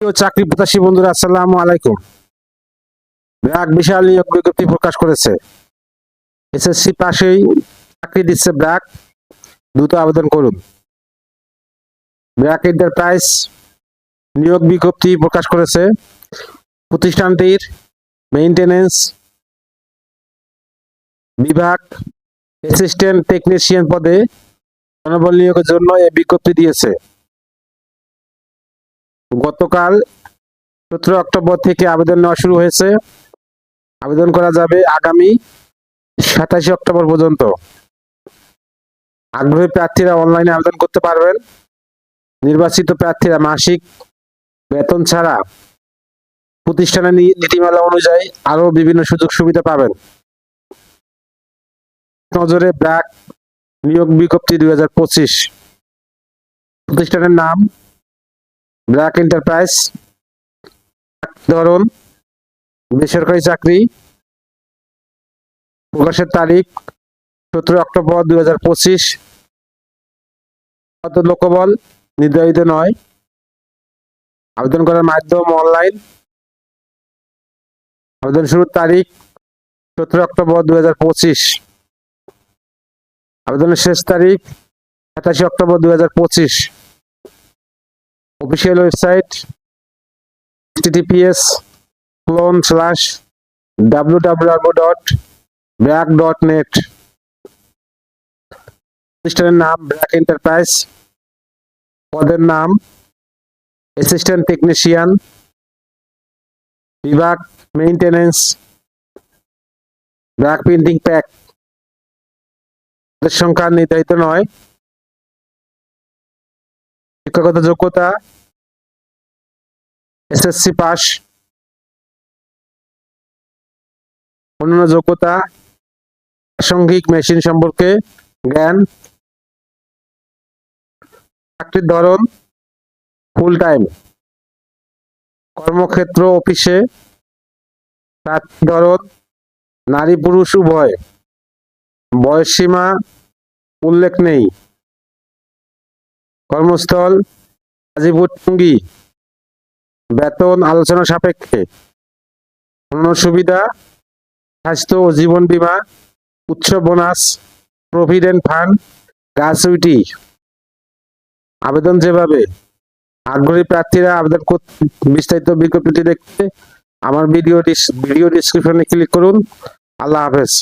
চাকরি প্রত্যাশী বন্ধুরা, আসসালামু আলাইকুম। ব্র্যাক বিশাল নিয়োগ বিজ্ঞপ্তি প্রকাশ করেছে। এসএসসি পাশেই চাকরি দিচ্ছে ব্র্যাক, দ্রুত আবেদন করুন। ব্র্যাক এন্টারপ্রাইজ নিয়োগ বিজ্ঞপ্তি প্রকাশ করেছে। প্রতিষ্ঠানটির মেইনটেনেন্স বিভাগ অ্যাসিস্ট্যান্ট টেকনিশিয়ান পদে জনবল নিয়োগের জন্য এই বিজ্ঞপ্তি দিয়েছে। গতকাল 17 অক্টোবর থেকে আবেদন নেওয়া শুরু হয়েছে। আবেদন করা যাবে আগামী 27 অক্টোবর পর্যন্ত। আগ্রহী প্রার্থীরা অনলাইনে আবেদন করতে পারবেন। নির্বাচিত প্রার্থীরা মাসিক বেতন ছাড়া প্রতিষ্ঠানের নীতিমালা অনুযায়ী আরো বিভিন্ন সুযোগ সুবিধা পাবেন। নজরে ব্র্যাক নিয়োগ বিজ্ঞপ্তি 2025। প্রতিষ্ঠানের নাম ব্র্যাক এন্টারপ্রাইজ। ধরন বেসরকারি চাকরি। প্রকাশের তারিখ 17 অক্টোবর 2025। লোকবল নির্ধারিত নয়। আবেদন করার মাধ্যম অনলাইন। আবেদন শুরুর তারিখ 17 অক্টোবর 2025। আবেদনের শেষ তারিখ 27 অক্টোবর 2025। Official website https://www.brack.net। প্রতিষ্ঠানের নাম ব্র্যাক এন্টারপ্রাইজ। পদের নাম অ্যাসিস্ট্যান্ট টেকনিশিয়ান। বিভাগ মেইনটেনেন্স। BRAC printing pack. সংখ্যা নির্ধারিত নয়। শিক্ষাগত যোগ্যতা এসএসসি পাস। অন্যান্য যোগ্যতা প্রাসঙ্গিক মেশিন সম্পর্কে জ্ঞান। চাকরির ধরন ফুল টাইম। কর্মক্ষেত্র অফিসে। প্রার্থী ধরন নারী পুরুষ উভয়। বয়সসীমা উল্লেখ নেই। কর্মস্থল গাজীপুর টঙ্গী। বেতন আলোচনা সাপেক্ষে। অন্যান্য সুবিধা স্বাস্থ্য ও জীবন বীমা, উচ্চ বোনাস, প্রভিডেন্ট ফান্ড, গ্র্যাচুইটি। আবেদন যেভাবে আগ্রহী প্রার্থীরা আবেদন করতে বিস্তারিত বিজ্ঞপ্তি দেখতে আমার ভিডিও ডিসক্রিপশনে ক্লিক করুন। আল্লাহ হাফেজ।